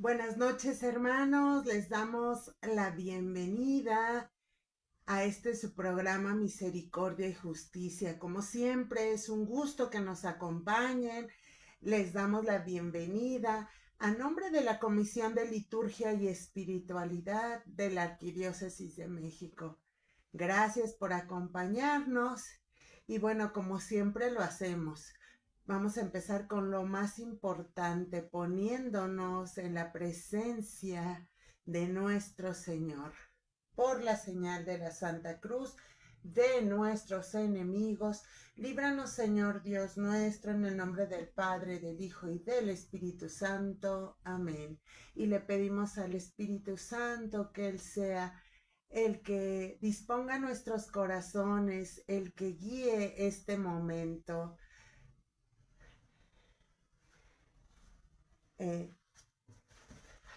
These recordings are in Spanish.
Buenas noches, hermanos. Les damos la bienvenida a su programa Misericordia y Justicia. Como siempre, es un gusto que nos acompañen. Les damos la bienvenida a nombre de la Comisión de Liturgia y Espiritualidad de la Arquidiócesis de México. Gracias por acompañarnos y bueno, como siempre lo hacemos. Vamos a empezar con lo más importante, poniéndonos en la presencia de nuestro Señor. Por la señal de la Santa Cruz de nuestros enemigos, líbranos, Señor Dios nuestro, en el nombre del Padre, del Hijo y del Espíritu Santo. Amén. Y le pedimos al Espíritu Santo que Él sea el que disponga nuestros corazones, el que guíe este momento. Eh,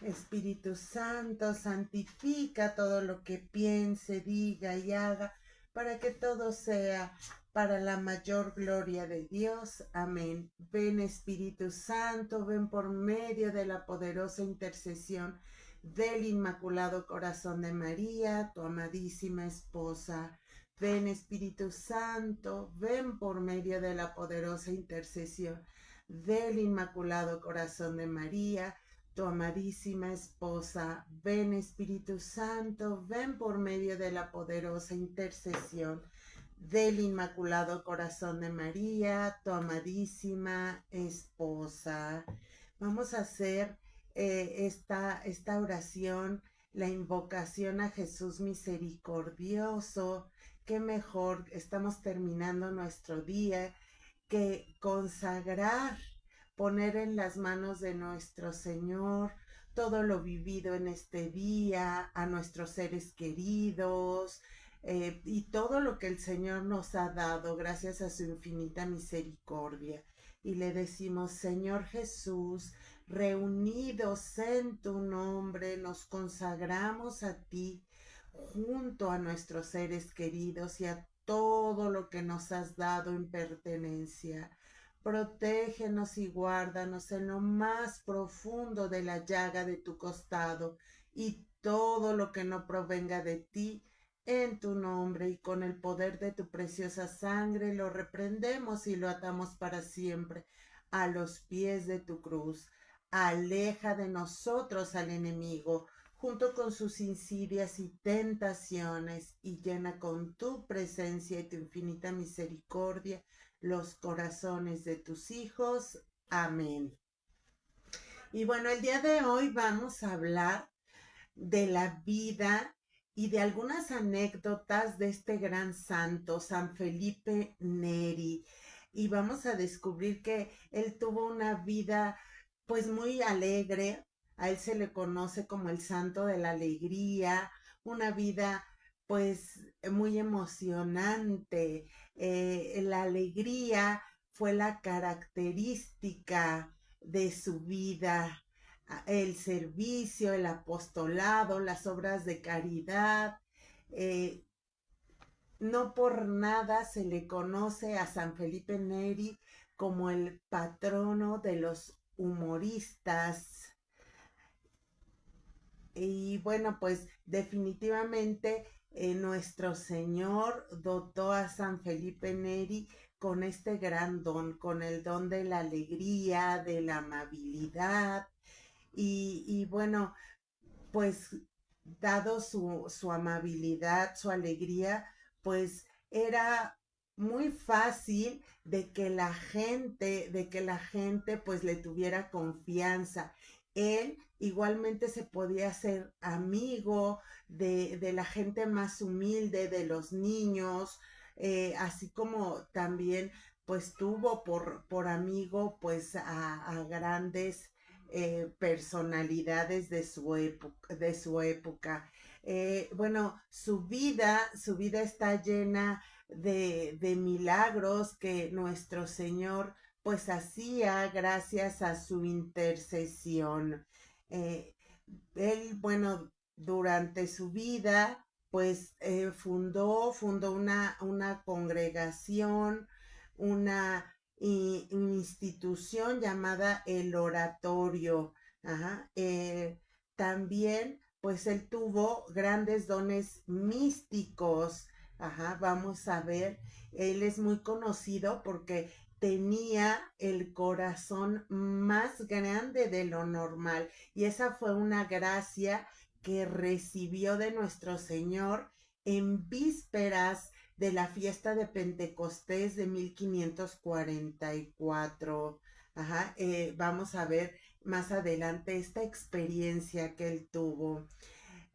Espíritu Santo, santifica todo lo que piense, diga y haga, para que todo sea para la mayor gloria de Dios. Amén. Ven, Espíritu Santo, ven por medio de la poderosa intercesión del Inmaculado Corazón de María, tu amadísima esposa. Ven, Espíritu Santo, ven por medio de la poderosa intercesión del Inmaculado Corazón de María, tu amadísima esposa. Ven, Espíritu Santo, ven por medio de la poderosa intercesión del Inmaculado Corazón de María, tu amadísima esposa. Vamos a hacer esta oración, la invocación a Jesús misericordioso. Qué mejor, estamos terminando nuestro día, que consagrar, poner en las manos de nuestro Señor todo lo vivido en este día, a nuestros seres queridos, y todo lo que el Señor nos ha dado gracias a su infinita misericordia. Y le decimos: Señor Jesús, reunidos en tu nombre, nos consagramos a ti junto a nuestros seres queridos y a todo lo que nos has dado en pertenencia. Protégenos y guárdanos en lo más profundo de la llaga de tu costado, y todo lo que no provenga de ti, en tu nombre y con el poder de tu preciosa sangre, lo reprendemos y lo atamos para siempre a los pies de tu cruz. Aleja de nosotros al enemigo, junto con sus insidias y tentaciones, y llena con tu presencia y tu infinita misericordia los corazones de tus hijos. Amén. Y bueno, el día de hoy vamos a hablar de la vida y de algunas anécdotas de este gran santo, San Felipe Neri. Y vamos a descubrir que él tuvo una vida pues muy alegre. A él se le conoce como el santo de la alegría, una vida pues muy emocionante. La alegría fue la característica de su vida, el servicio, el apostolado, las obras de caridad. eh, no por nada se le conoce a San Felipe Neri como el patrono de los humoristas. Y bueno, pues definitivamente nuestro Señor dotó a San Felipe Neri con este gran don, con el don de la alegría, de la amabilidad. Y bueno, pues dado su amabilidad, su alegría, pues era muy fácil de que la gente pues le tuviera confianza. Él igualmente se podía hacer amigo de la gente más humilde, de los niños, así como también pues tuvo por amigo pues a grandes personalidades de su época. Bueno, su vida está llena de milagros que nuestro Señor pues hacía gracias a su intercesión. Eh, Él, bueno, durante su vida, pues fundó una congregación, una institución llamada el Oratorio. Ajá. También, pues él tuvo grandes dones místicos. Ajá, vamos a ver, él es muy conocido porque tenía el corazón más grande de lo normal y esa fue una gracia que recibió de nuestro Señor en vísperas de la fiesta de Pentecostés de 1544. Ajá, vamos a ver más adelante esta experiencia que él tuvo.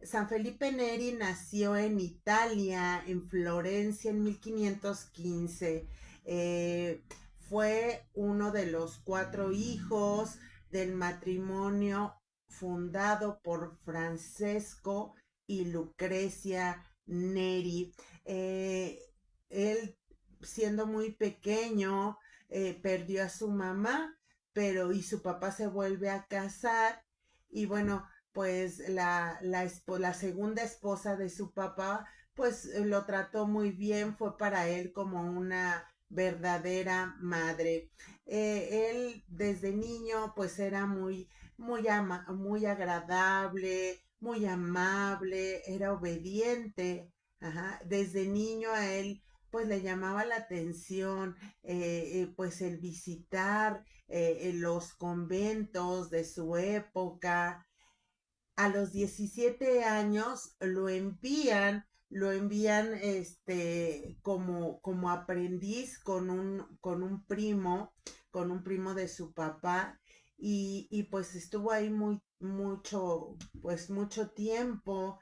San Felipe Neri nació en Italia, en Florencia, en 1515. Eh, Fue uno de los 4 hijos del matrimonio fundado por Francesco y Lucrecia Neri. Él, siendo muy pequeño, perdió a su mamá, pero y su papá se vuelve a casar y bueno, pues la segunda esposa de su papá, pues lo trató muy bien, fue para él como una verdadera madre. Él desde niño pues era muy agradable, muy amable, era obediente. Ajá. Desde niño a él pues le llamaba la atención pues el visitar los conventos de su época. A los 17 años lo envían como aprendiz con un primo de su papá, y pues estuvo ahí mucho tiempo,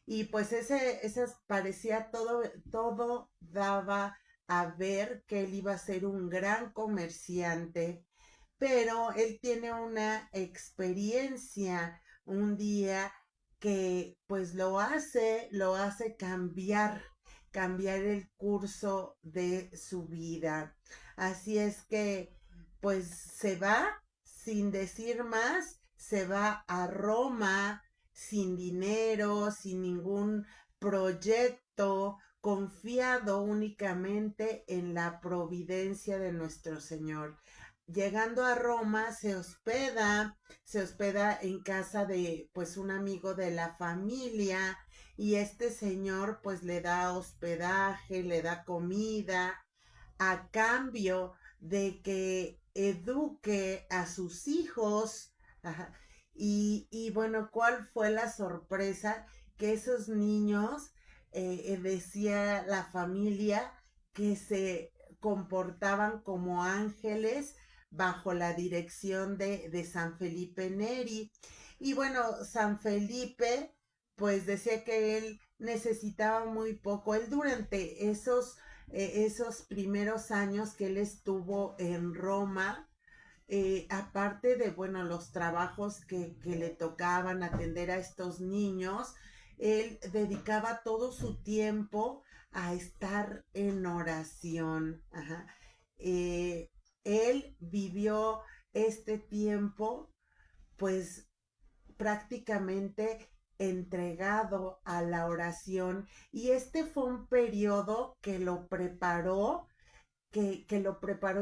y pues ese parecía todo daba a ver que él iba a ser un gran comerciante, pero él tiene una experiencia un día que pues lo hace cambiar el curso de su vida. Así es que pues se va sin decir más, se va a Roma sin dinero, sin ningún proyecto, confiado únicamente en la providencia de nuestro Señor. Llegando a Roma, se hospeda en casa de pues un amigo de la familia, y este señor pues le da hospedaje, le da comida a cambio de que eduque a sus hijos. Ajá. Y bueno, ¿cuál fue la sorpresa? Que esos niños, decía la familia, que se comportaban como ángeles bajo la dirección de San Felipe Neri. Y bueno, San Felipe pues decía que él necesitaba muy poco. Él durante esos primeros años que él estuvo en Roma, aparte de, bueno, los trabajos que le tocaban atender a estos niños, él dedicaba todo su tiempo a estar en oración. Ajá. Eh, Él vivió este tiempo, pues prácticamente entregado a la oración, y este fue un periodo que lo preparó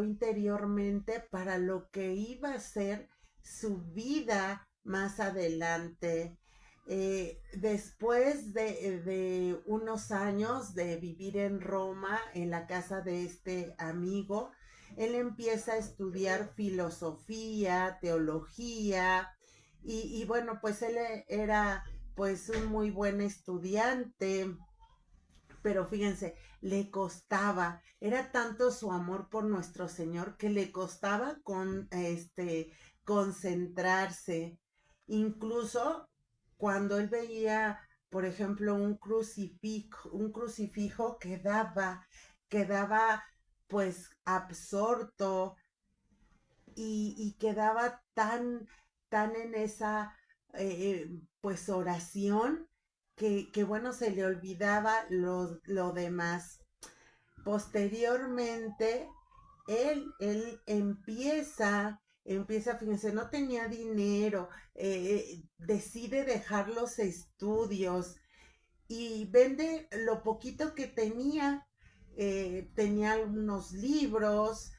interiormente para lo que iba a ser su vida más adelante. Después de unos años de vivir en Roma, en la casa de este amigo, él empieza a estudiar filosofía, teología, y bueno, pues él era pues un muy buen estudiante, pero fíjense, le costaba, era tanto su amor por nuestro Señor que le costaba concentrarse. Incluso cuando él veía, por ejemplo, un crucifijo quedaba pues absorto, y quedaba tan en esa pues oración que bueno, se le olvidaba lo demás. Posteriormente, él fíjense, no tenía dinero, decide dejar los estudios y vende lo poquito que tenía. Tenía algunos libros,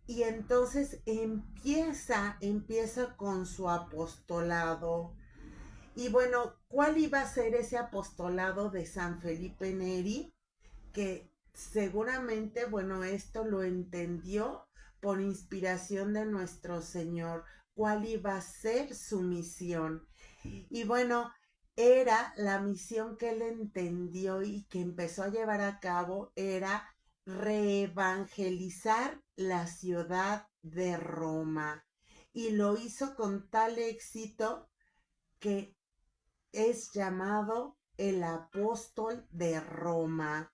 Y entonces empieza con su apostolado. Y bueno, ¿cuál iba a ser ese apostolado de San Felipe Neri? Que seguramente, bueno, esto lo entendió por inspiración de nuestro Señor, cuál iba a ser su misión. Y bueno, era la misión que él entendió y que empezó a llevar a cabo, era reevangelizar la ciudad de Roma. Y lo hizo con tal éxito que es llamado el apóstol de Roma.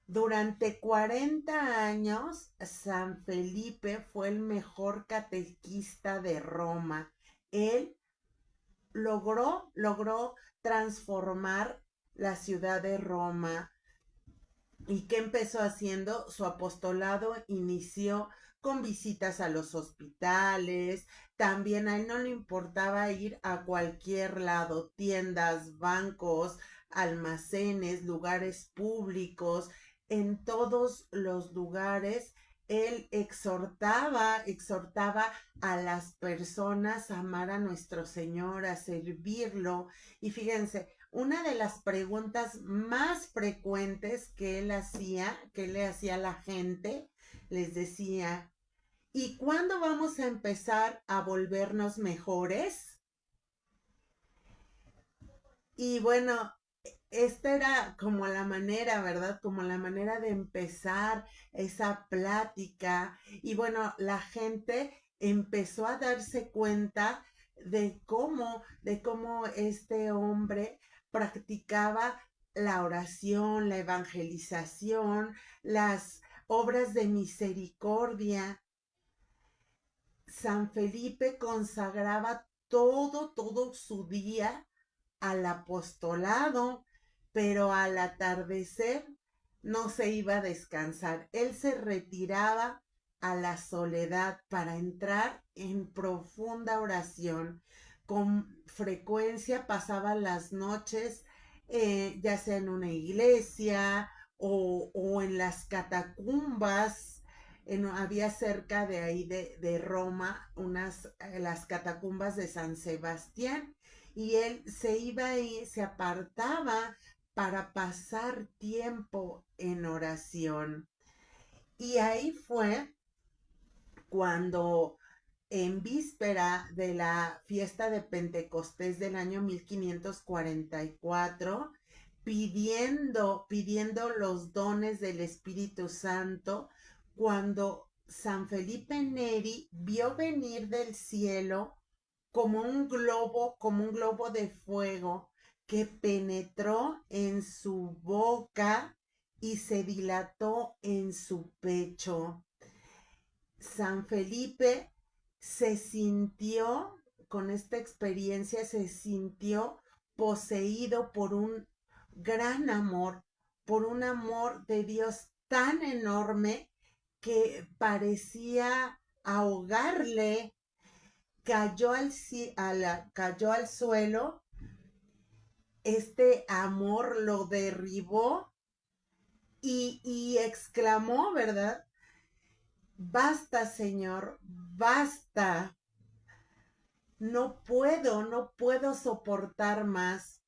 Durante 40 años, San Felipe fue el mejor catequista de Roma. Él logró transformar la ciudad de Roma. ¿Y qué empezó haciendo? Su apostolado inició con visitas a los hospitales, también a él no le importaba ir a cualquier lado, tiendas, bancos, almacenes, lugares públicos, en todos los lugares él exhortaba a las personas a amar a nuestro Señor, a servirlo. Y fíjense, una de las preguntas más frecuentes que que le hacía a la gente, les decía, ¿y cuándo vamos a empezar a volvernos mejores? Y bueno, esta era como la manera, ¿verdad? Como la manera de empezar esa plática. Y bueno, la gente empezó a darse cuenta de cómo este hombre practicaba la oración, la evangelización, las obras de misericordia. San Felipe consagraba todo su día al apostolado, pero al atardecer no se iba a descansar. Él se retiraba a la soledad para entrar en profunda oración. Con frecuencia pasaba las noches, ya sea en una iglesia o en las catacumbas. Había cerca de ahí de Roma las catacumbas de San Sebastián, y él se iba ahí, se apartaba para pasar tiempo en oración. Y ahí fue cuando, en víspera de la fiesta de Pentecostés del año 1544, pidiendo los dones del Espíritu Santo, cuando San Felipe Neri vio venir del cielo como un globo de fuego que penetró en su boca y se dilató en su pecho. San Felipe se sintió, con esta experiencia, se sintió poseído por un gran amor, por un amor de Dios tan enorme que parecía ahogarle. Cayó al suelo, este amor lo derribó y exclamó, ¿verdad? Basta, Señor, basta. No puedo soportar más.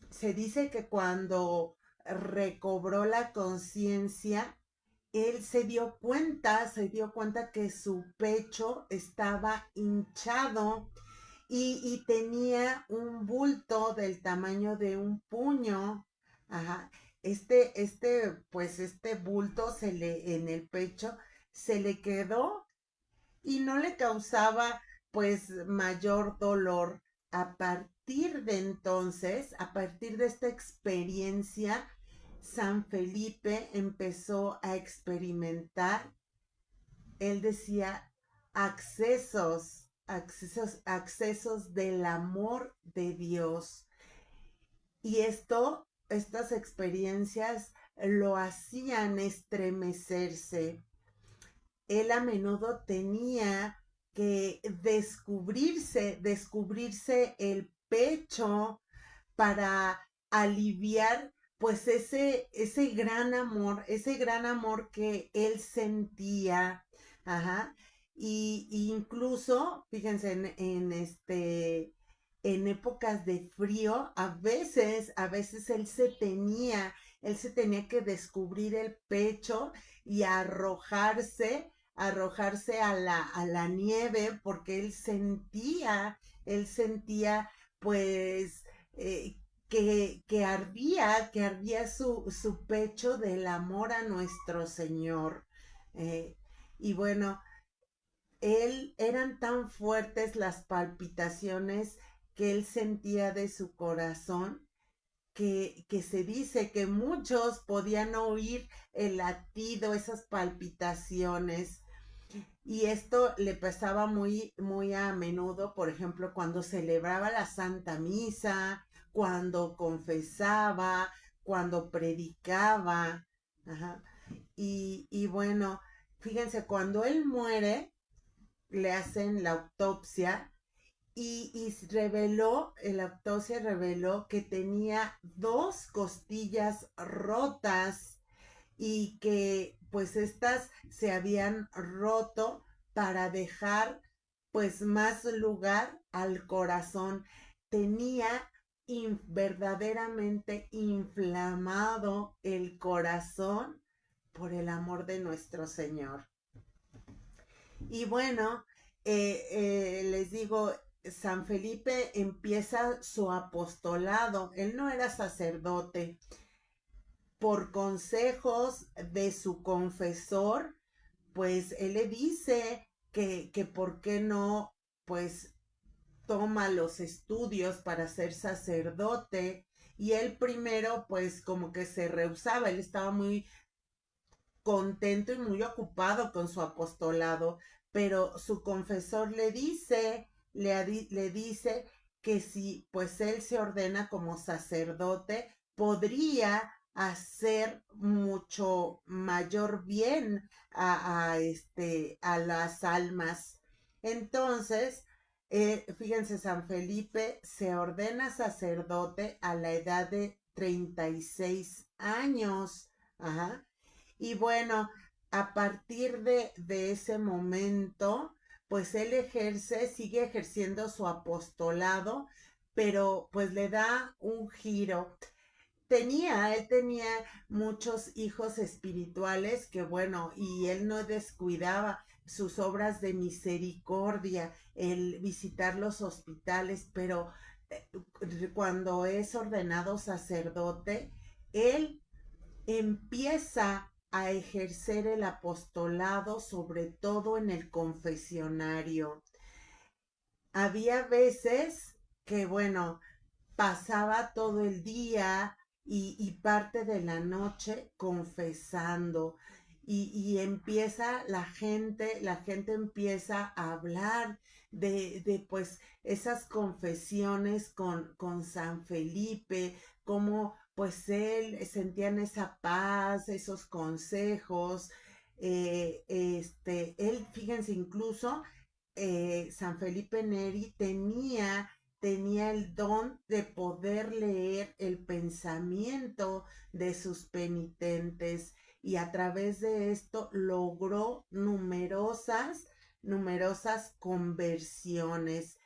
Se dice que cuando recobró la conciencia, él se dio cuenta que su pecho estaba hinchado y tenía un bulto del tamaño de un puño. Ajá. Pues este bulto en el pecho se le quedó y no le causaba pues mayor dolor. A partir de entonces, a partir de esta experiencia, San Felipe empezó a experimentar, él decía, accesos del amor de Dios. Y estas experiencias lo hacían estremecerse. Él a menudo tenía que descubrirse el pecho para aliviar pues ese gran amor que él sentía. Ajá. Y incluso, fíjense, en épocas de frío, a veces él se tenía que descubrir el pecho y arrojarse a la nieve, porque él sentía, pues, eh, que ardía su pecho del amor a nuestro Señor. Eh, y bueno, eran tan fuertes las palpitaciones que él sentía de su corazón, que se dice que muchos podían oír el latido, esas palpitaciones. Y esto le pasaba muy, muy a menudo, por ejemplo, cuando celebraba la Santa Misa, cuando confesaba, cuando predicaba. Ajá. Y bueno, fíjense, cuando él muere, le hacen la autopsia y la autopsia reveló que tenía dos costillas rotas y que pues estas se habían roto para dejar pues más lugar al corazón. Tenía verdaderamente inflamado el corazón por el amor de nuestro Señor. Y bueno, les digo, San Felipe empieza su apostolado. Él no era sacerdote. Por consejos de su confesor, pues él le dice que por qué no, pues toma los estudios para ser sacerdote. Y él primero, pues como que se rehusaba, él estaba muy contento y muy ocupado con su apostolado, pero su confesor le dice que si pues él se ordena como sacerdote, podría hacer mucho mayor bien a las almas. Entonces, fíjense, San Felipe se ordena sacerdote a la edad de 36 años. Ajá. Y bueno, a partir de ese momento, pues él sigue ejerciendo su apostolado, pero pues le da un giro. Él tenía muchos hijos espirituales que bueno, y él no descuidaba sus obras de misericordia, el visitar los hospitales, pero eh, cuando es ordenado sacerdote, él empieza a ejercer el apostolado, sobre todo en el confesionario. Había veces que, bueno, pasaba todo el día y parte de la noche confesando. Y empieza la gente empieza a hablar de pues esas confesiones con San Felipe, cómo pues él sentían esa paz, esos consejos. Él, fíjense, incluso San Felipe Neri tenía el don de poder leer el pensamiento de sus penitentes, y a través de esto logró numerosas conversiones.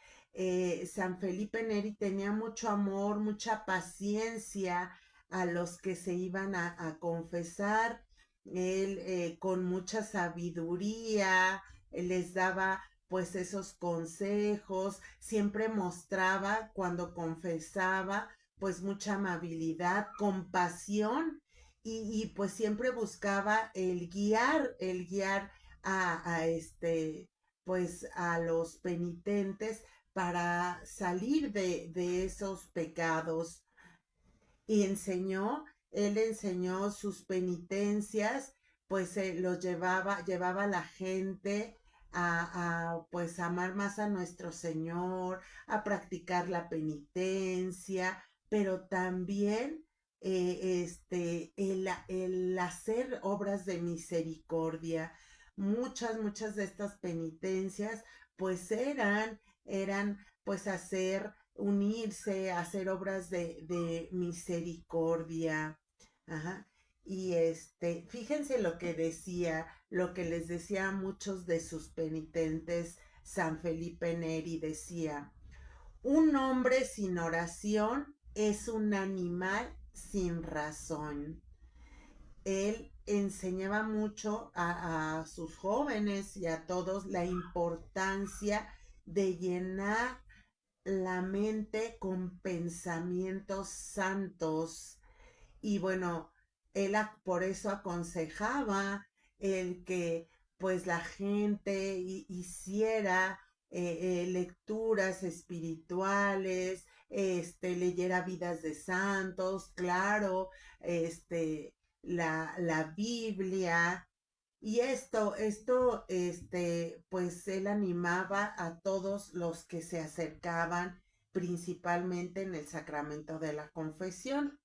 San Felipe Neri tenía mucho amor, mucha paciencia a los que se iban a confesar. Él, con mucha sabiduría, les daba pues esos consejos, siempre mostraba cuando confesaba pues mucha amabilidad, compasión, y pues siempre buscaba el guiar pues a los penitentes para salir de esos pecados. Y él enseñó sus penitencias, pues llevaba a la gente pues amar más a nuestro Señor, a practicar la penitencia, pero también el hacer obras de misericordia. Muchas de estas penitencias pues eran pues unirse, hacer obras de misericordia. Ajá. Y fíjense lo que decía lo que les decía a muchos de sus penitentes San Felipe Neri, decía: un hombre sin oración es un animal sin razón. Él enseñaba mucho a sus jóvenes y a todos la importancia de llenar la mente con pensamientos santos. Y bueno, él por eso aconsejaba el que pues la gente hiciera lecturas espirituales, leyera vidas de santos, claro, la Biblia. Y pues él animaba a todos los que se acercaban, principalmente en el sacramento de la confesión.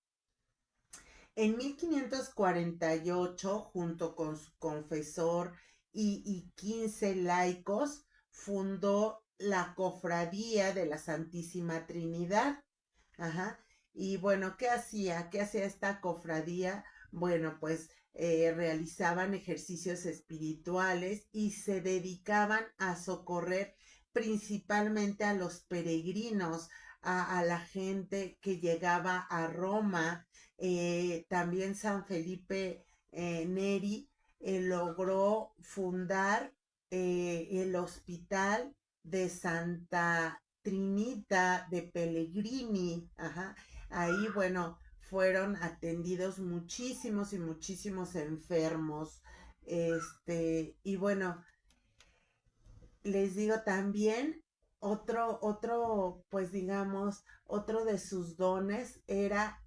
En 1548, junto con su confesor y 15 laicos, fundó la Cofradía de la Santísima Trinidad. Ajá. Y bueno, ¿qué hacía? ¿Qué hacía esta cofradía? Bueno, pues realizaban ejercicios espirituales y se dedicaban a socorrer principalmente a los peregrinos, a la gente que llegaba a Roma. También San Felipe Neri logró fundar el hospital de Santa Trinita de Pellegrini. Ajá. Ahí, bueno, fueron atendidos muchísimos y muchísimos enfermos. Y bueno, les digo también, pues digamos, otro de sus dones era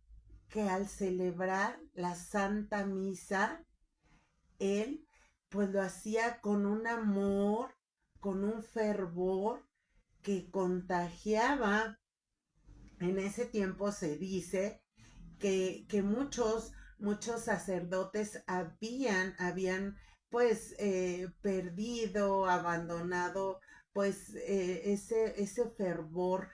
que al celebrar la Santa Misa, él pues lo hacía con un amor, con un fervor que contagiaba. En ese tiempo se dice que muchos sacerdotes habían pues perdido, abandonado pues ese fervor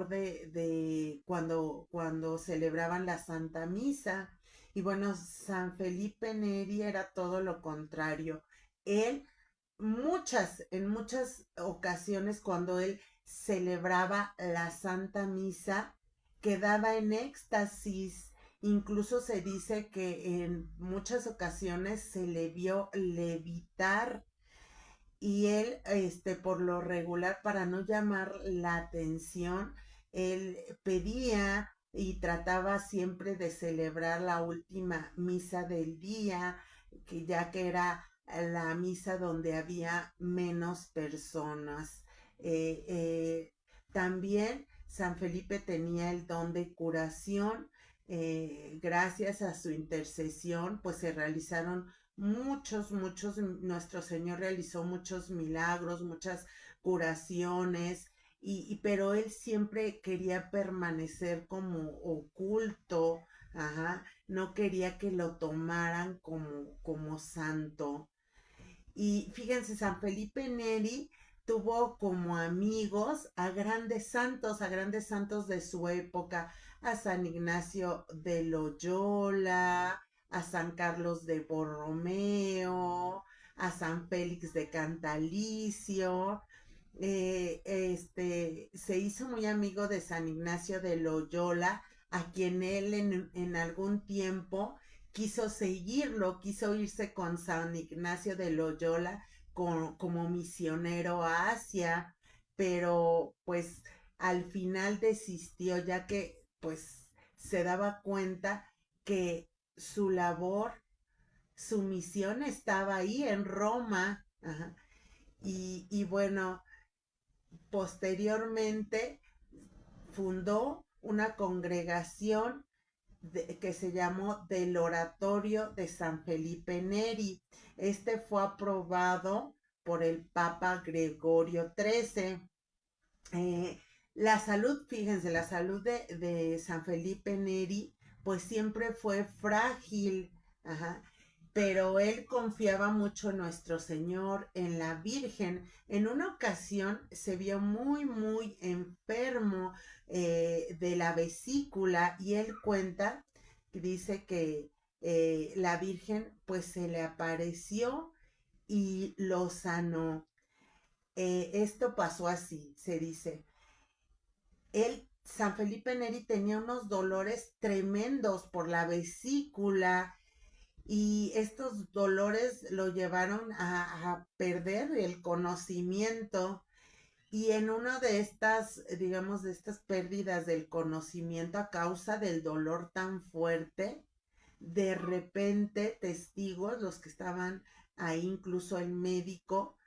de cuando celebraban la Santa Misa. Y bueno, San Felipe Neri era todo lo contrario. Él, en muchas ocasiones, cuando él celebraba la Santa Misa, quedaba en éxtasis. Incluso se dice que en muchas ocasiones se le vio levitar, y él, por lo regular, para no llamar la atención, él pedía y trataba siempre de celebrar la última misa del día, ya que era la misa donde había menos personas. Eh, eh, También San Felipe tenía el don de curación. Gracias a su intercesión, pues se realizaron nuestro Señor realizó muchos milagros, muchas curaciones, pero él siempre quería permanecer como oculto. Ajá, no quería que lo tomaran como santo. Y fíjense, San Felipe Neri tuvo como amigos a grandes santos de su época, a San Ignacio de Loyola, a San Carlos de Borromeo, a San Félix de Cantalicio. Se hizo muy amigo de San Ignacio de Loyola, a quien él en algún tiempo quiso irse con San Ignacio de Loyola como misionero a Asia, pero pues al final desistió, ya que pues se daba cuenta que su labor, su misión estaba ahí en Roma. Ajá. Y bueno, posteriormente fundó una congregación que se llamó del Oratorio de San Felipe Neri. Este fue aprobado por el Papa Gregorio XIII. La salud, fíjense, la salud de San Felipe Neri, pues siempre fue frágil. Ajá. Pero él confiaba mucho en nuestro Señor, en la Virgen. En una ocasión se vio muy enfermo de la vesícula, y él cuenta, dice la Virgen pues se le apareció y lo sanó. Esto pasó así, se dice. San Felipe Neri, tenía unos dolores tremendos por la vesícula y estos dolores lo llevaron a perder el conocimiento. Y en una de estas, digamos, de estas pérdidas del conocimiento a causa del dolor tan fuerte, de repente testigos, los que estaban ahí, incluso el médico,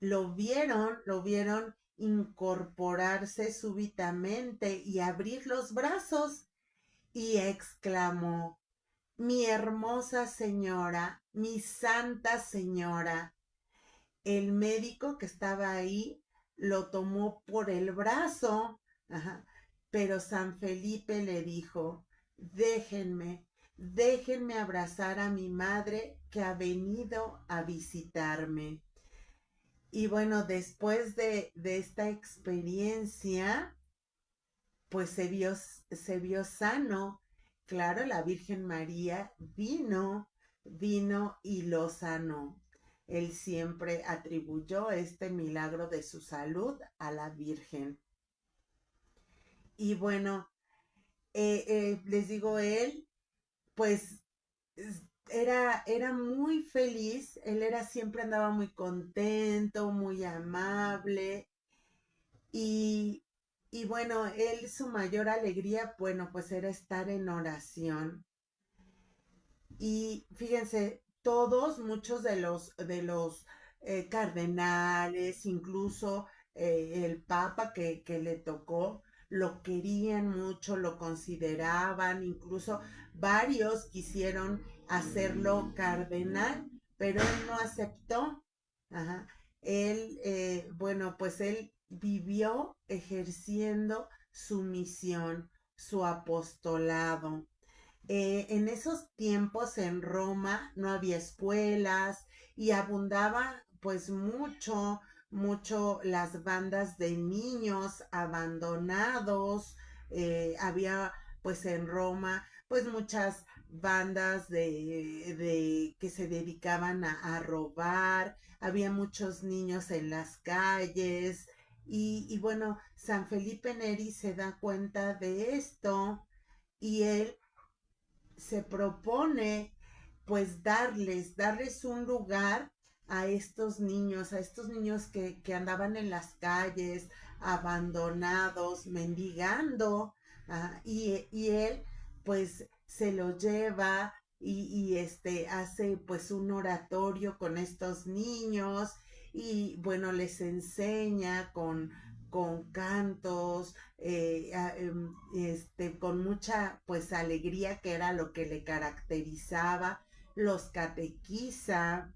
lo vieron incorporarse súbitamente y abrir los brazos y exclamó: mi hermosa señora, mi santa señora. El médico que estaba ahí lo tomó por el brazo, ajá, pero San Felipe le dijo: déjenme abrazar a mi madre que ha venido a visitarme. Y bueno, después de esta experiencia, pues se vio sano. Claro, la Virgen María vino y lo sanó. Él siempre atribuyó este milagro de su salud a la Virgen. Y bueno, les digo, él, pues era muy feliz, él siempre andaba muy contento, muy amable. Y, y bueno, él, su mayor alegría, bueno, pues era estar en oración. Y fíjense, muchos de los cardenales, incluso el papa que le tocó, lo querían mucho, lo consideraban, incluso varios quisieron hacerlo cardenal, pero él no aceptó. Ajá. Él, bueno, pues él vivió ejerciendo su misión, su apostolado. En esos tiempos en Roma no había escuelas y abundaba pues mucho las bandas de niños abandonados. Había pues en Roma pues muchas bandas de que se dedicaban a robar, había muchos niños en las calles y bueno, San Felipe Neri se da cuenta de esto y él se propone pues darles un lugar a estos niños que andaban en las calles, abandonados, mendigando, y él pues se lo lleva y hace pues un oratorio con estos niños y bueno, les enseña con cantos, con mucha pues alegría, que era lo que le caracterizaba, los catequiza.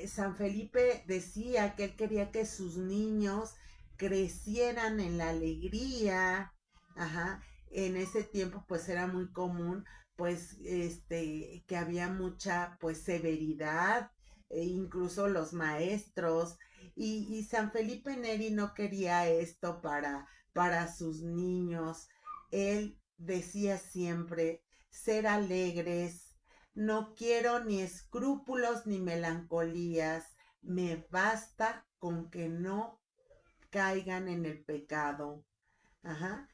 San Felipe decía que él quería que sus niños crecieran en la alegría. Ajá. En ese tiempo pues era muy común pues que había mucha pues severidad, incluso los maestros, y San Felipe Neri no quería esto para sus niños. Él decía siempre: ser alegres, no quiero ni escrúpulos ni melancolías, me basta con que no caigan en el pecado. Ajá.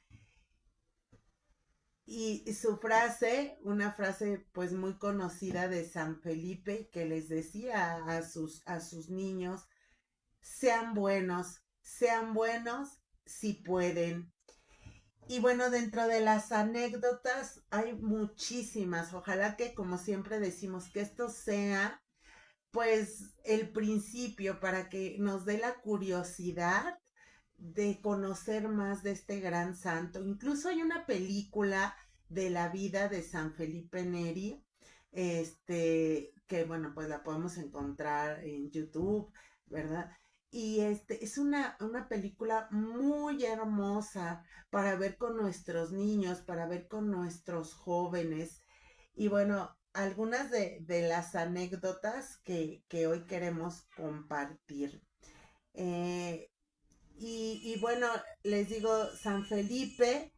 Y su frase, una frase pues muy conocida de San Felipe, que les decía a sus niños: sean buenos si pueden. Y bueno, dentro de las anécdotas hay muchísimas. Ojalá que, como siempre decimos, que esto sea pues el principio para que nos dé la curiosidad de conocer más de este gran santo. Incluso hay una película de la vida de San Felipe Neri, que bueno, pues la podemos encontrar en YouTube, ¿verdad? Y es una película muy hermosa para ver con nuestros niños, para ver con nuestros jóvenes. Y bueno, algunas de las anécdotas que hoy queremos compartir. Eh, y bueno, les digo, San Felipe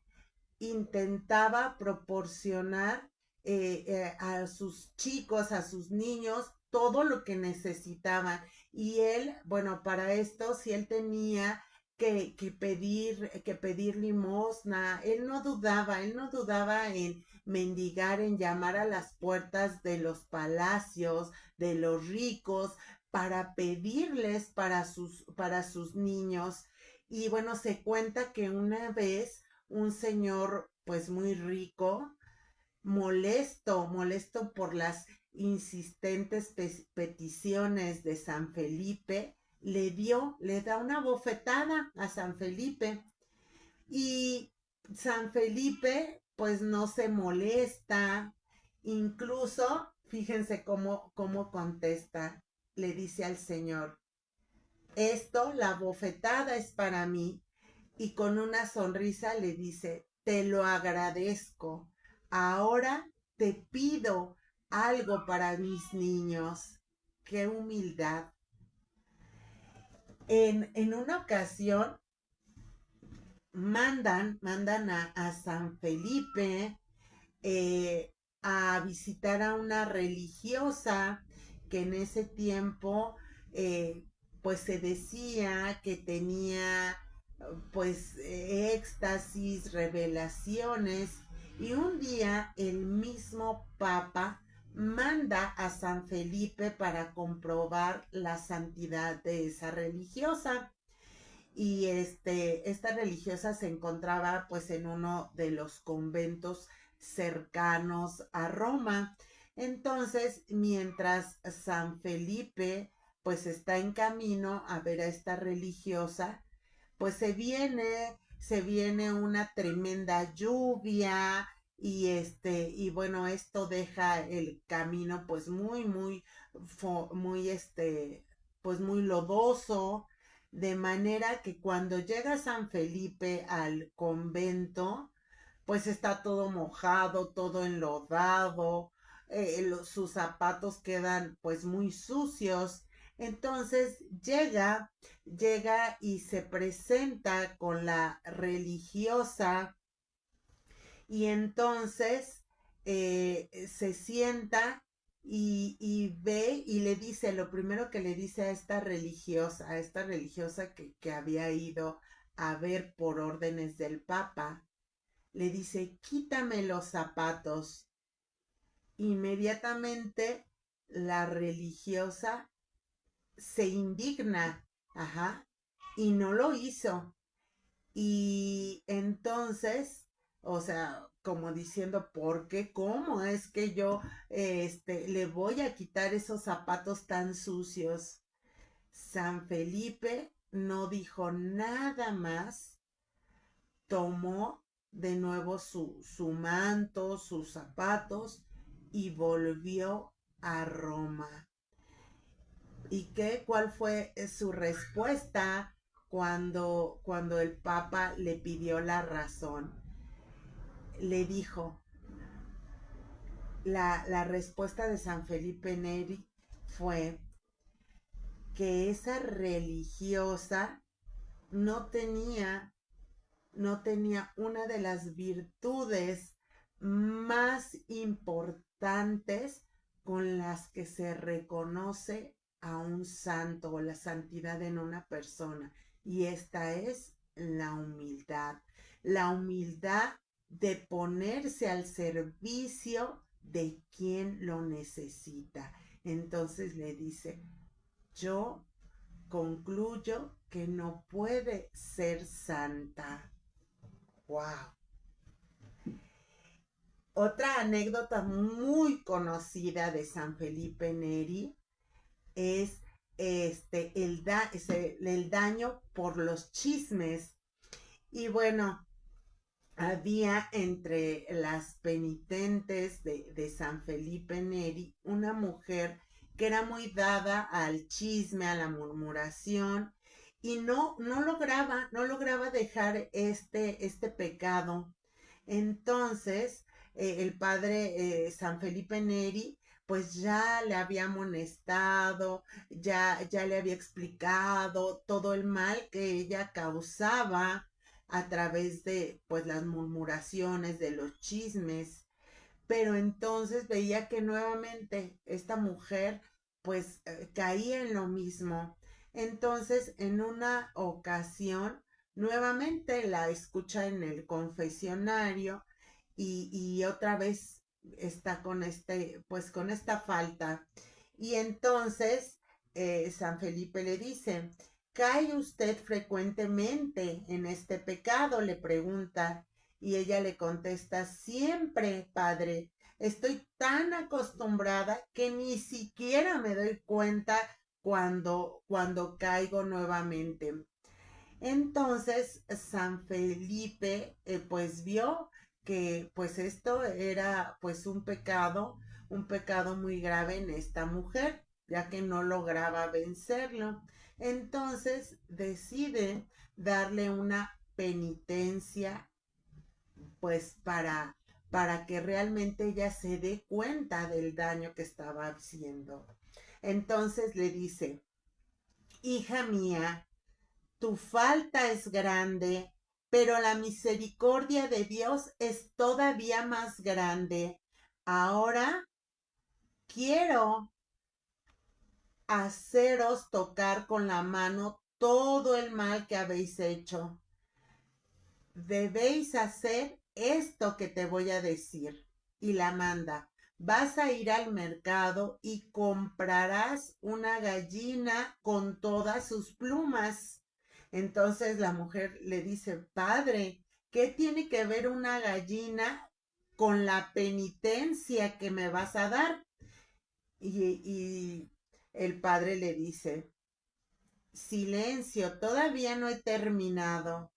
intentaba proporcionar a sus chicos, a sus niños, todo lo que necesitaban. Y él, bueno, para esto, si él tenía que pedir limosna, él no dudaba en mendigar, en llamar a las puertas de los palacios, de los ricos, para pedirles para sus niños. Y bueno, se cuenta que una vez un señor pues muy rico, molesto por las insistentes peticiones de San Felipe, le da una bofetada a San Felipe. Y San Felipe pues no se molesta, incluso fíjense cómo contesta, le dice al Señor, esto, la bofetada es para mí, y con una sonrisa le dice, te lo agradezco, ahora te pido algo para mis niños. Qué humildad. En una ocasión mandan a San Felipe a visitar a una religiosa que en ese tiempo pues se decía que tenía pues éxtasis, revelaciones, y un día el mismo Papa manda a San Felipe para comprobar la santidad de esa religiosa. Y esta religiosa se encontraba pues en uno de los conventos cercanos a Roma. Entonces, mientras San Felipe pues está en camino a ver a esta religiosa, pues se viene una tremenda lluvia, y bueno, esto deja el camino pues muy pues muy lodoso, de manera que cuando llega San Felipe al convento, pues está todo mojado, todo enlodado, sus zapatos quedan pues muy sucios. Entonces llega y se presenta con la religiosa, y entonces se sienta y ve y le dice, lo primero que le dice a esta religiosa que había ido a ver por órdenes del Papa, le dice, quítame los zapatos. Inmediatamente la religiosa se indigna, ajá, y no lo hizo. Y entonces, o sea, como diciendo, ¿por qué? ¿Cómo es que yo le voy a quitar esos zapatos tan sucios? San Felipe no dijo nada más, tomó de nuevo su manto, sus zapatos, y volvió a Roma. ¿Y cuál fue su respuesta cuando el Papa le pidió la razón? Le dijo, la respuesta de San Felipe Neri fue que esa religiosa no tenía, no tenía una de las virtudes más importantes con las que se reconoce a un santo o la santidad en una persona, y esta es la humildad de ponerse al servicio de quien lo necesita. Entonces le dice, yo concluyo que no puede ser santa. ¡Wow! Otra anécdota muy conocida de San Felipe Neri es el daño por los chismes. Y bueno, había entre las penitentes de San Felipe Neri una mujer que era muy dada al chisme, a la murmuración, y no lograba dejar este pecado. Entonces, el padre San Felipe Neri, pues ya le había amonestado, ya le había explicado todo el mal que ella causaba a través de pues las murmuraciones, de los chismes, pero entonces veía que nuevamente esta mujer pues caía en lo mismo. Entonces, en una ocasión, nuevamente la escucha en el confesionario y otra vez está con pues con esta falta. Y entonces San Felipe le dice, ¿cae usted frecuentemente en este pecado? Le pregunta. Y ella le contesta, siempre, padre, estoy tan acostumbrada que ni siquiera me doy cuenta cuando caigo nuevamente. Entonces San Felipe pues vio que pues esto era pues un pecado muy grave en esta mujer, ya que no lograba vencerlo. Entonces decide darle una penitencia pues para que realmente ella se dé cuenta del daño que estaba haciendo. Entonces le dice, hija mía, tu falta es grande, pero la misericordia de Dios es todavía más grande. Ahora quiero haceros tocar con la mano todo el mal que habéis hecho. Debéis hacer esto que te voy a decir. Y la manda, vas a ir al mercado y comprarás una gallina con todas sus plumas. Entonces la mujer le dice, padre, ¿qué tiene que ver una gallina con la penitencia que me vas a dar? Y el padre le dice, silencio, todavía no he terminado.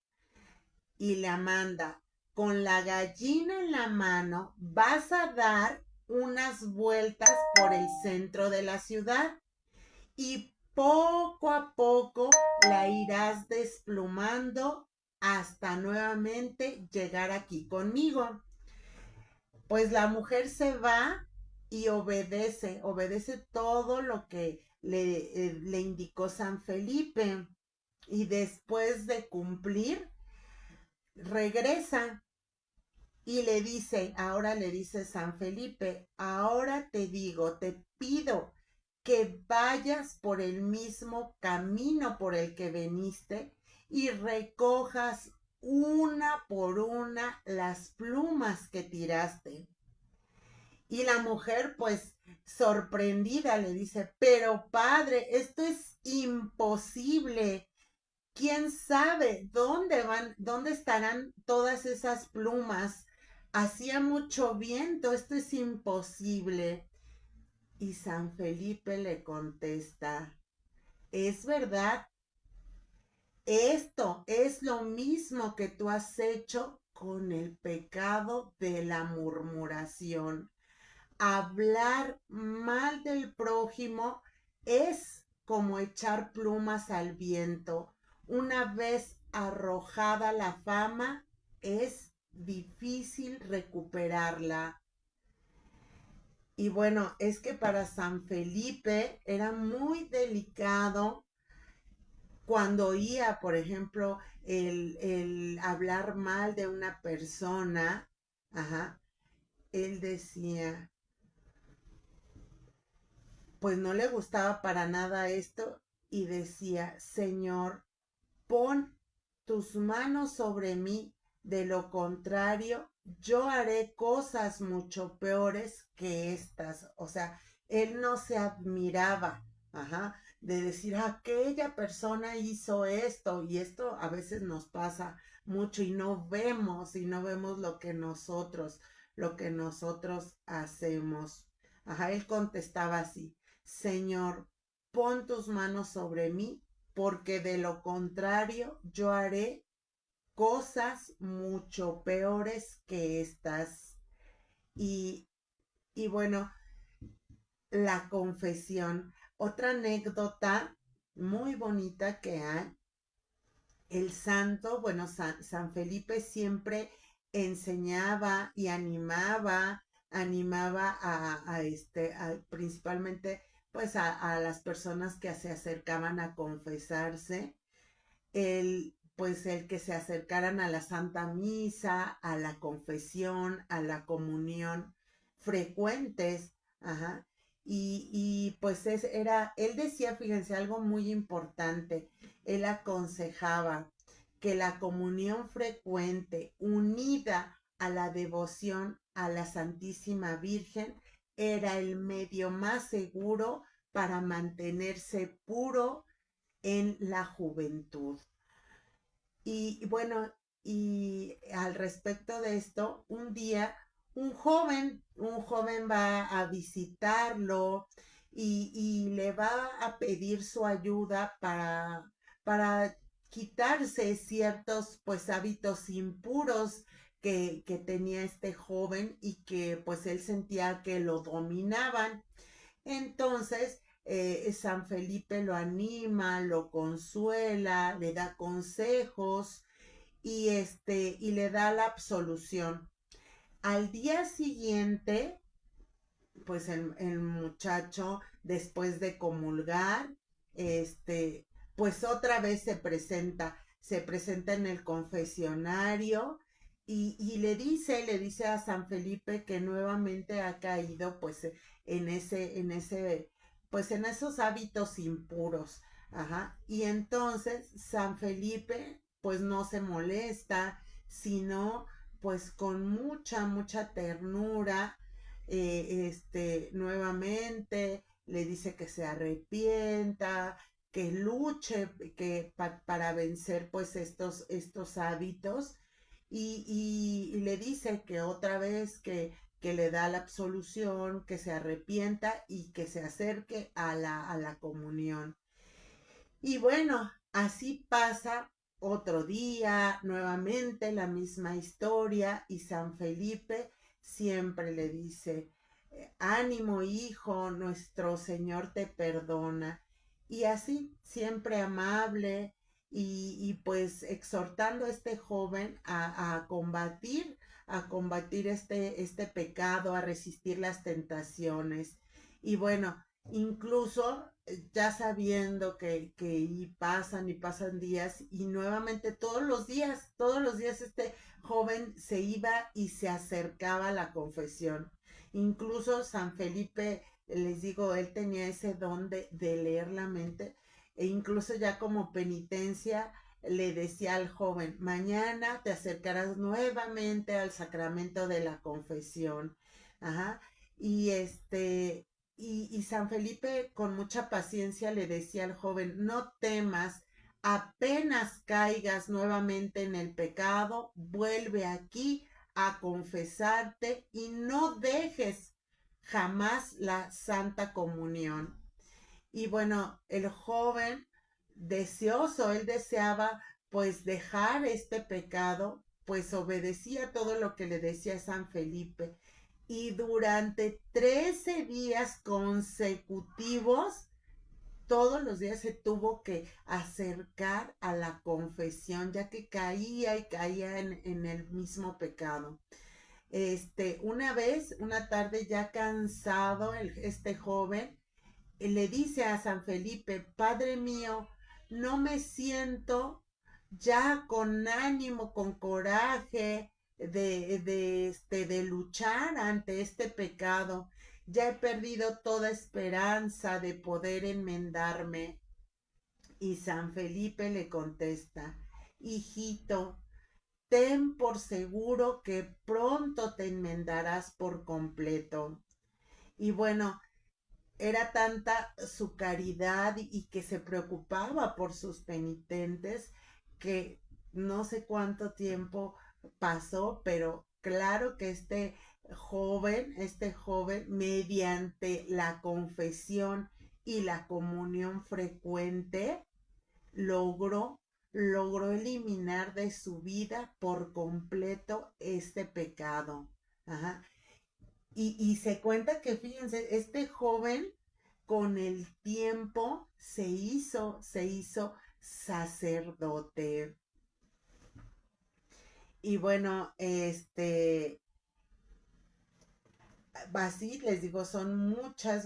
Y la manda, con la gallina en la mano vas a dar unas vueltas por el centro de la ciudad y poco a poco la irás desplumando hasta nuevamente llegar aquí conmigo. Pues la mujer se va y obedece todo lo que le indicó San Felipe. Y después de cumplir, regresa y ahora le dice San Felipe, ahora te digo, te pido que vayas por el mismo camino por el que veniste y recojas una por una las plumas que tiraste. Y la mujer, pues, sorprendida, le dice, pero padre, esto es imposible. ¿Quién sabe dónde estarán todas esas plumas? Hacía mucho viento, esto es imposible. Y San Felipe le contesta, es verdad, esto es lo mismo que tú has hecho con el pecado de la murmuración. Hablar mal del prójimo es como echar plumas al viento. Una vez arrojada la fama, es difícil recuperarla. Y bueno, es que para San Felipe era muy delicado cuando oía, por ejemplo, el hablar mal de una persona. Ajá, él decía, pues no le gustaba para nada esto y decía, Señor, pon tus manos sobre mí, de lo contrario, yo haré cosas mucho peores que estas. O sea, él no se admiraba, de decir, aquella persona hizo esto y esto a veces nos pasa mucho y no vemos lo que nosotros hacemos. Él contestaba así, Señor, pon tus manos sobre mí, porque de lo contrario yo haré cosas mucho peores que estas. Y, y bueno, la confesión. Otra anécdota muy bonita que hay, el santo, bueno, San Felipe siempre enseñaba y animaba principalmente pues a las personas que se acercaban a confesarse, pues el que se acercaran a la Santa Misa, a la confesión, a la comunión. frecuentes, ajá, y pues él decía, fíjense, algo muy importante, él aconsejaba que la comunión frecuente unida a la devoción a la Santísima Virgen era el medio más seguro para mantenerse puro en la juventud. Y bueno, y al respecto de esto, un día un joven va a visitarlo y le va a pedir su ayuda para quitarse ciertos pues hábitos impuros que tenía este joven y que pues él sentía que lo dominaban. Entonces, San Felipe lo anima, lo consuela, le da consejos y le da la absolución. Al día siguiente, pues el muchacho, después de comulgar, pues otra vez se presenta en el confesionario y le dice a San Felipe que nuevamente ha caído pues pues en esos hábitos impuros. Ajá. Y entonces San Felipe pues no se molesta, sino pues con mucha ternura, nuevamente le dice que se arrepienta, que luche para vencer pues estos hábitos y le dice que otra vez que le da la absolución, que se arrepienta y que se acerque a la comunión. Y bueno, así pasa otro día, nuevamente la misma historia y San Felipe siempre le dice, ánimo hijo, nuestro Señor te perdona. Y así, siempre amable pues exhortando a este joven a combatir este pecado, a resistir las tentaciones. Y bueno, incluso ya sabiendo que y pasan días y nuevamente todos los días este joven se iba y se acercaba a la confesión. Incluso San Felipe, les digo, él tenía ese don de leer la mente e incluso ya como penitencia le decía al joven, mañana te acercarás nuevamente al sacramento de la confesión. Ajá. Y y San Felipe con mucha paciencia le decía al joven, no temas, apenas caigas nuevamente en el pecado, vuelve aquí a confesarte y no dejes jamás la Santa Comunión. Y bueno, el joven deseoso, él deseaba pues dejar este pecado, pues obedecía todo lo que le decía San Felipe. Y durante 13 días consecutivos, todos los días se tuvo que acercar a la confesión, ya que caía y caía en el mismo pecado. Una tarde ya cansado, este joven le dice a San Felipe, Padre mío, no me siento ya con ánimo, con coraje de luchar ante este pecado. Ya he perdido toda esperanza de poder enmendarme. Y San Felipe le contesta, hijito, ten por seguro que pronto te enmendarás por completo. Y bueno, era tanta su caridad y que se preocupaba por sus penitentes que no sé cuánto tiempo pasó, pero claro que este joven, mediante la confesión y la comunión frecuente, logró, logró eliminar de su vida por completo este pecado. Ajá. Y se cuenta que, fíjense, este joven con el tiempo se hizo sacerdote. Y bueno, así les digo, son muchas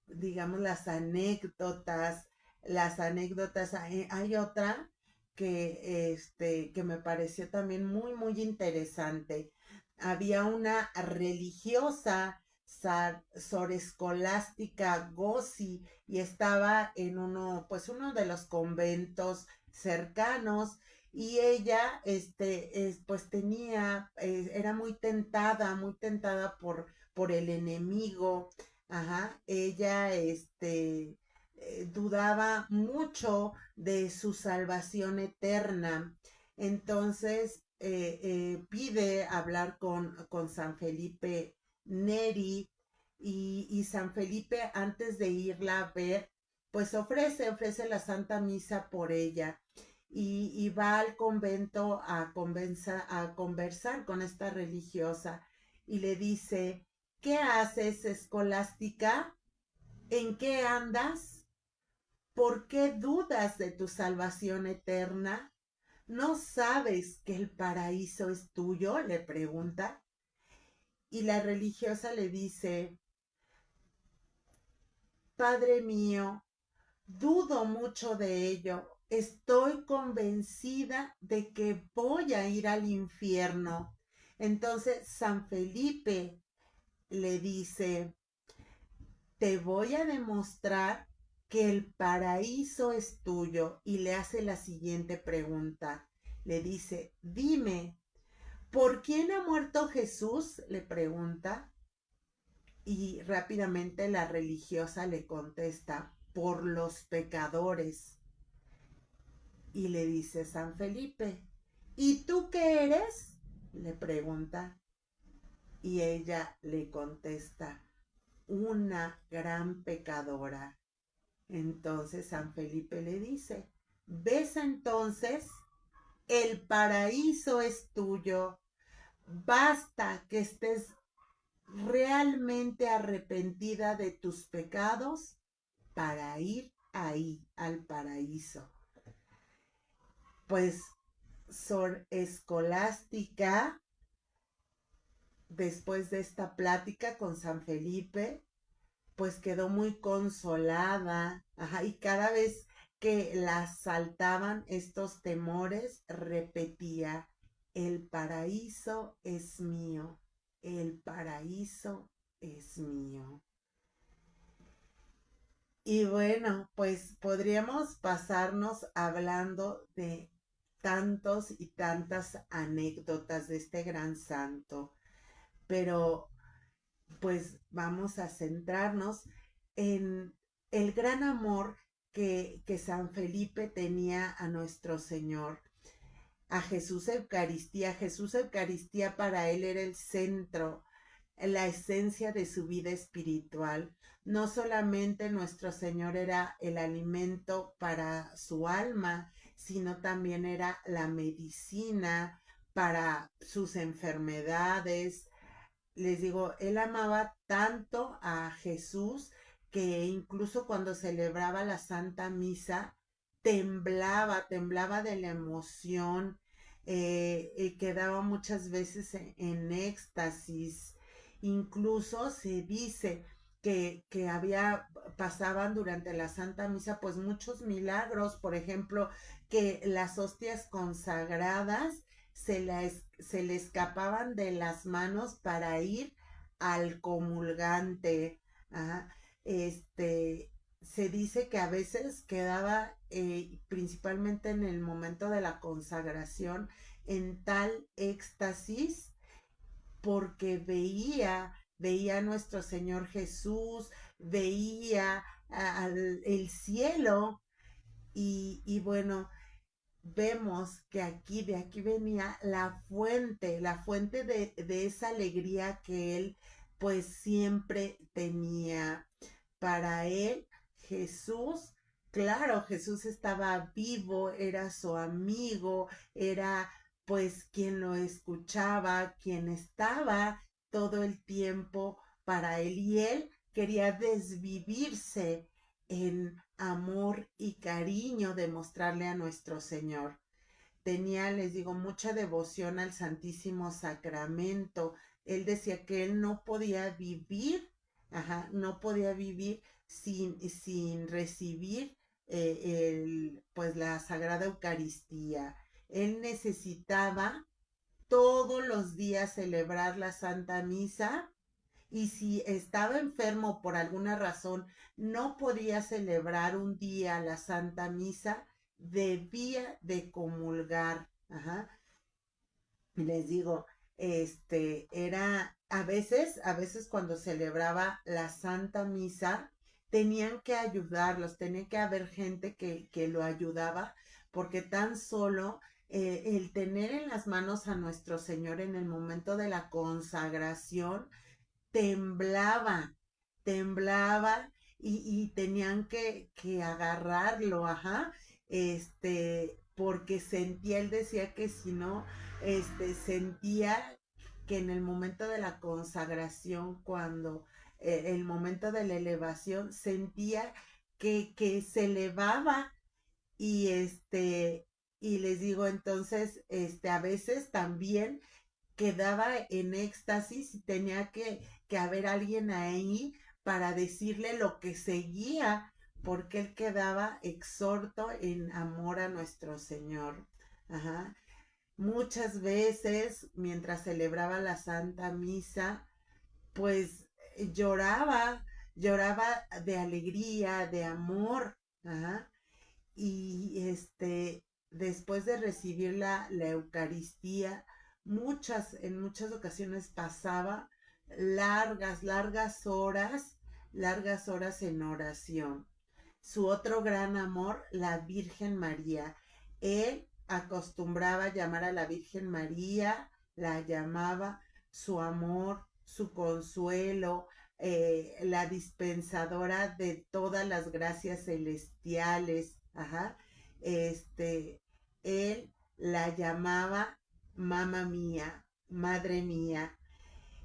digamos, las anécdotas. Hay otra que me pareció también muy interesante. había una religiosa, Sor Escolástica Gozzi, y estaba en uno de los conventos cercanos, y ella, pues tenía, era muy tentada por el enemigo. Ajá, ella, dudaba mucho de su salvación eterna. Entonces pide hablar con San Felipe Neri, y San Felipe, antes de irla a ver, pues ofrece la Santa Misa por ella, y va al convento a conversar con esta religiosa, y le dice: ¿qué haces, Escolástica? ¿En qué andas? ¿Por qué dudas de tu salvación eterna? ¿No sabes que el paraíso es tuyo?, le pregunta. Y la religiosa le dice: Padre mío, dudo mucho de ello. Estoy convencida de que voy a ir al infierno. Entonces San Felipe le dice: te voy a demostrar que el paraíso es tuyo. Y le hace la siguiente pregunta. Le dice: dime, ¿por quién ha muerto Jesús?, le pregunta. Y rápidamente la religiosa le contesta: por los pecadores. Y le dice San Felipe: ¿y tú qué eres?, le pregunta. Y ella le contesta: una gran pecadora. Entonces San Felipe le dice: ¿ves entonces? El paraíso es tuyo. Basta que estés realmente arrepentida de tus pecados para ir ahí al paraíso. Pues Sor Escolástica, después de esta plática con San Felipe, pues quedó muy consolada. Ajá, y cada vez que la asaltaban estos temores, repetía: el paraíso es mío, el paraíso es mío. Y bueno, pues podríamos pasarnos hablando de tantos y tantas anécdotas de este gran santo, pero pues vamos a centrarnos en el gran amor que San Felipe tenía a nuestro Señor, a Jesús Eucaristía. Jesús Eucaristía para él era el centro, la esencia de su vida espiritual. No solamente nuestro Señor era el alimento para su alma, sino también era la medicina para sus enfermedades. Les digo, él amaba tanto a Jesús que incluso cuando celebraba la Santa Misa, temblaba de la emoción, quedaba muchas veces en éxtasis. Incluso se dice que pasaban durante la Santa Misa pues muchos milagros. Por ejemplo, que las hostias consagradas se le escapaban de las manos para ir al comulgante. Ajá. Se dice que a veces quedaba, principalmente en el momento de la consagración, en tal éxtasis porque veía a nuestro Señor Jesús, veía el cielo, y bueno, vemos que de aquí venía la fuente de esa alegría que él pues siempre tenía. Para él, Jesús, claro, Jesús estaba vivo, era su amigo, era pues quien lo escuchaba, quien estaba todo el tiempo para él, y él quería desvivirse en amor y cariño de mostrarle a nuestro Señor. Tenía, les digo, mucha devoción al Santísimo Sacramento. Él decía que él no podía vivir, ajá, no podía vivir sin recibir, pues la Sagrada Eucaristía. Él necesitaba todos los días celebrar la Santa Misa, y si estaba enfermo por alguna razón, no podía celebrar un día la Santa Misa, debía de comulgar. Ajá. Les digo, era a veces cuando celebraba la Santa Misa, tenían que ayudarlos, tenía que haber gente que lo ayudaba, porque tan solo el tener en las manos a nuestro Señor en el momento de la consagración, temblaba, temblaba y tenían que agarrarlo, ajá, porque sentía, él decía que si no, sentía que en el momento de la consagración, cuando el momento de la elevación, sentía que se elevaba y y les digo, entonces, a veces también quedaba en éxtasis y tenía que haber alguien ahí para decirle lo que seguía, porque él quedaba exhorto en amor a nuestro Señor. Ajá. Muchas veces, mientras celebraba la Santa Misa, pues lloraba, lloraba de alegría, de amor. Ajá. Y después de recibir la Eucaristía, en muchas ocasiones pasaba largas horas en oración. Su otro gran amor, la Virgen María. Él acostumbraba llamar a la Virgen María, la llamaba su amor, su consuelo, la dispensadora de todas las gracias celestiales. Ajá. Este, él la llamaba mamá mía, madre mía.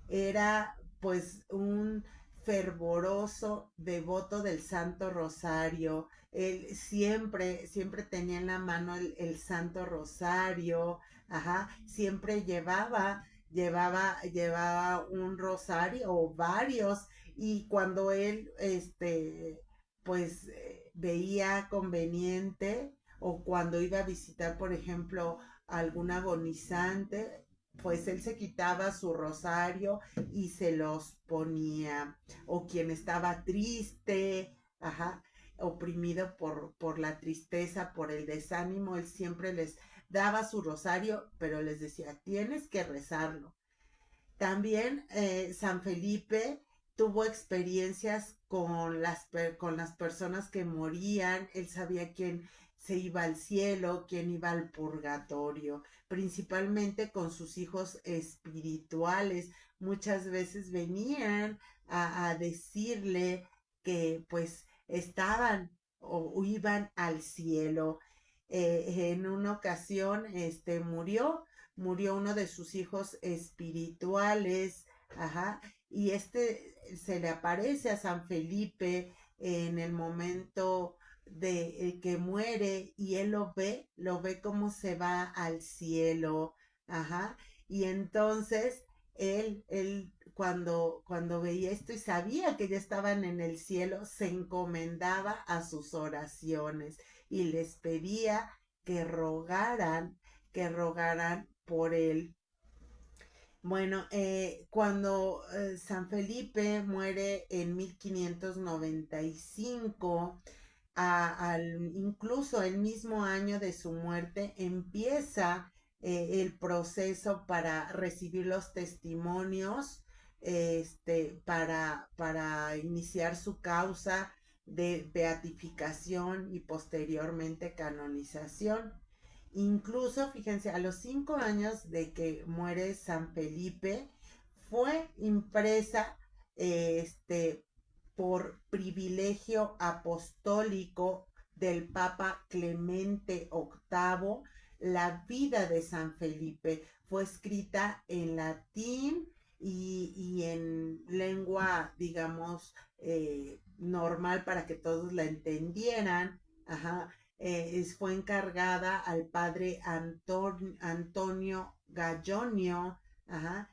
Era pues un fervoroso devoto del Santo Rosario. Él siempre tenía en la mano el Santo Rosario. Ajá. Siempre llevaba un rosario o varios. Y cuando él, pues veía conveniente, o cuando iba a visitar, por ejemplo, algún agonizante, pues él se quitaba su rosario y se los ponía. O quien estaba triste, ajá, oprimido por la tristeza, por el desánimo, él siempre les daba su rosario, pero les decía, tienes que rezarlo. También San Felipe tuvo experiencias con las personas que morían. Él sabía quién se iba al cielo, quién iba al purgatorio, principalmente con sus hijos espirituales. Muchas veces venían a decirle que pues estaban o iban al cielo. En una ocasión, murió uno de sus hijos espirituales. Ajá. Y se le aparece a San Felipe en el momento de que muere, y él lo ve como se va al cielo. Ajá. Y entonces él cuando veía esto y sabía que ya estaban en el cielo, se encomendaba a sus oraciones y les pedía que rogaran por él. Bueno, cuando San Felipe muere en 1595, incluso el mismo año de su muerte, empieza el proceso para recibir los testimonios, para iniciar su causa de beatificación y posteriormente canonización. Incluso, fíjense, a los 5 años de que muere San Felipe, fue impresa, por privilegio apostólico del Papa Clemente VIII, la vida de San Felipe. Fue escrita en latín y en lengua, digamos, normal para que todos la entendieran. Ajá. Fue encargada al padre Antonio Gallonio. Ajá.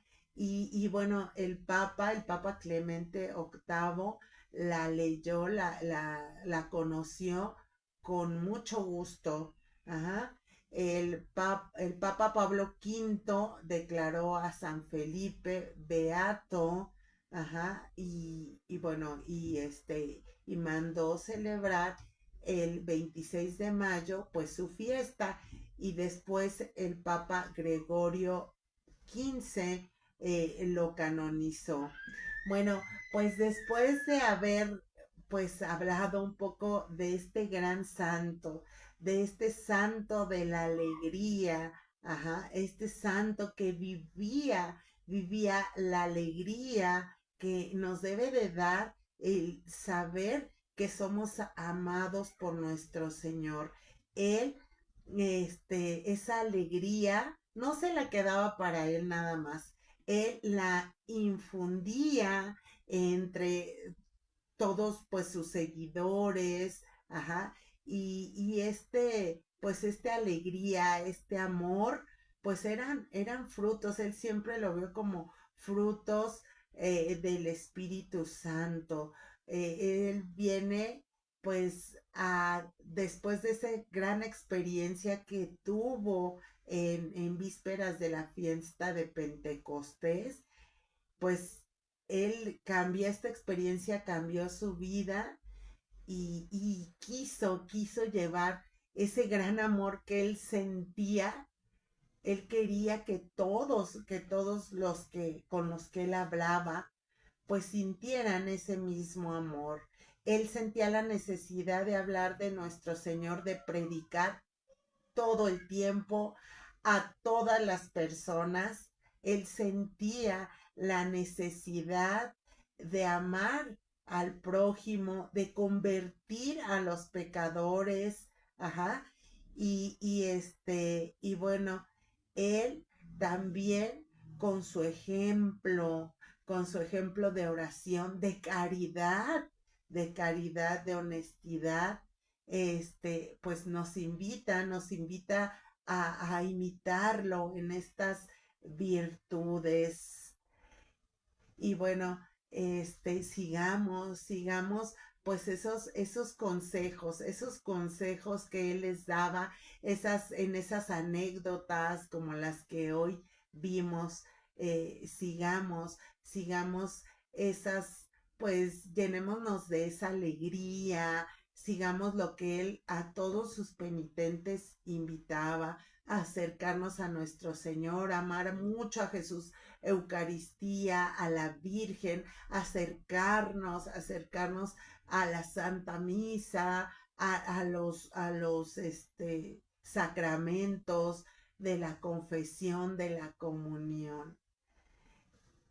Bueno, el Papa Clemente VIII la leyó, la conoció con mucho gusto. Ajá. el Papa Pablo V declaró a San Felipe beato, ajá, y bueno, y mandó celebrar el 26 de mayo, pues su fiesta, y después el Papa Gregorio XV lo canonizó. Bueno, pues después de haber pues hablado un poco de este gran santo, de este santo de la alegría, ajá, este santo que vivía la alegría que nos debe de dar el saber que somos amados por nuestro Señor. Él, esa alegría no se la quedaba para él nada más. Él la infundía entre todos pues sus seguidores, ajá, pues este alegría, este amor, pues eran frutos, él siempre lo vio como frutos del Espíritu Santo. Él viene pues después de esa gran experiencia que tuvo en vísperas de la fiesta de Pentecostés, pues él cambió esta experiencia, cambió su vida y quiso llevar ese gran amor que él sentía. Él quería que todos los que con los que él hablaba, pues sintieran ese mismo amor. Él sentía la necesidad de hablar de nuestro Señor, de predicar todo el tiempo a todas las personas. Él sentía la necesidad de amar al prójimo, de convertir a los pecadores, ajá, y bueno, él también con su ejemplo de oración, de caridad, de honestidad, pues nos invita a imitarlo en estas virtudes. Y bueno, sigamos pues esos consejos que él les daba, en esas anécdotas como las que hoy vimos, sigamos esas, pues llenémonos de esa alegría, sigamos lo que él a todos sus penitentes invitaba, a acercarnos a nuestro Señor, a amar mucho a Jesús, Eucaristía, a la Virgen, acercarnos a la Santa Misa, a los sacramentos de la confesión, de la comunión.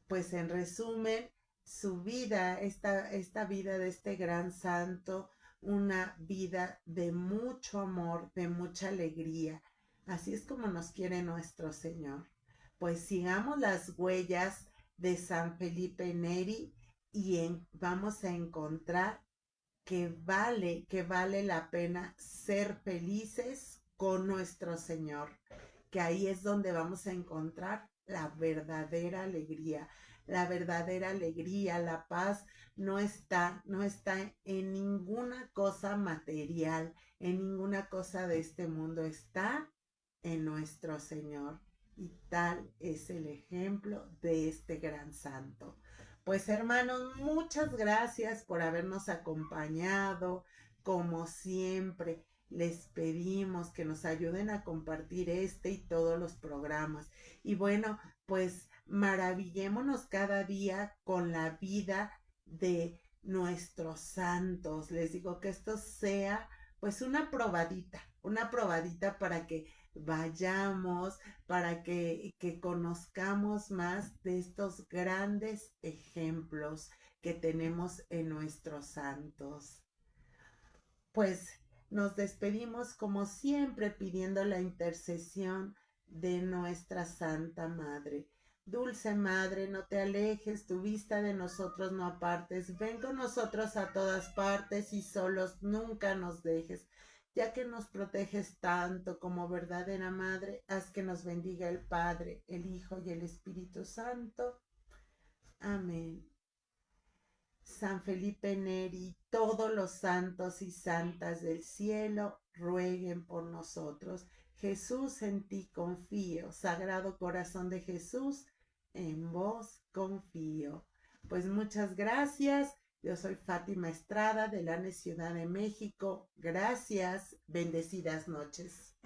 Pues en resumen, su vida, esta vida de este gran santo, una vida de mucho amor, de mucha alegría. Así es como nos quiere nuestro Señor. Pues sigamos las huellas de San Felipe Neri vamos a encontrar que vale la pena ser felices con nuestro Señor, que ahí es donde vamos a encontrar la verdadera alegría, la paz no está en ninguna cosa material, en ninguna cosa de este mundo, está en nuestro Señor. Y tal es el ejemplo de este gran santo. Pues hermanos, muchas gracias por habernos acompañado. Como siempre, les pedimos que nos ayuden a compartir este y todos los programas. Y bueno, pues maravillémonos cada día con la vida de nuestros santos. Les digo que esto sea pues una probadita para que vayamos, para que conozcamos más de estos grandes ejemplos que tenemos en nuestros santos. Pues nos despedimos como siempre pidiendo la intercesión de nuestra Santa Madre. Dulce Madre, no te alejes, tu vista de nosotros no apartes, ven con nosotros a todas partes y solos nunca nos dejes. Ya que nos proteges tanto como verdadera Madre, haz que nos bendiga el Padre, el Hijo y el Espíritu Santo. Amén. San Felipe Neri, todos los santos y santas del cielo, rueguen por nosotros. Jesús, en ti confío. Sagrado Corazón de Jesús, en vos confío. Pues muchas gracias. Yo soy Fátima Estrada de la Ciudad de México. Gracias. Bendecidas noches.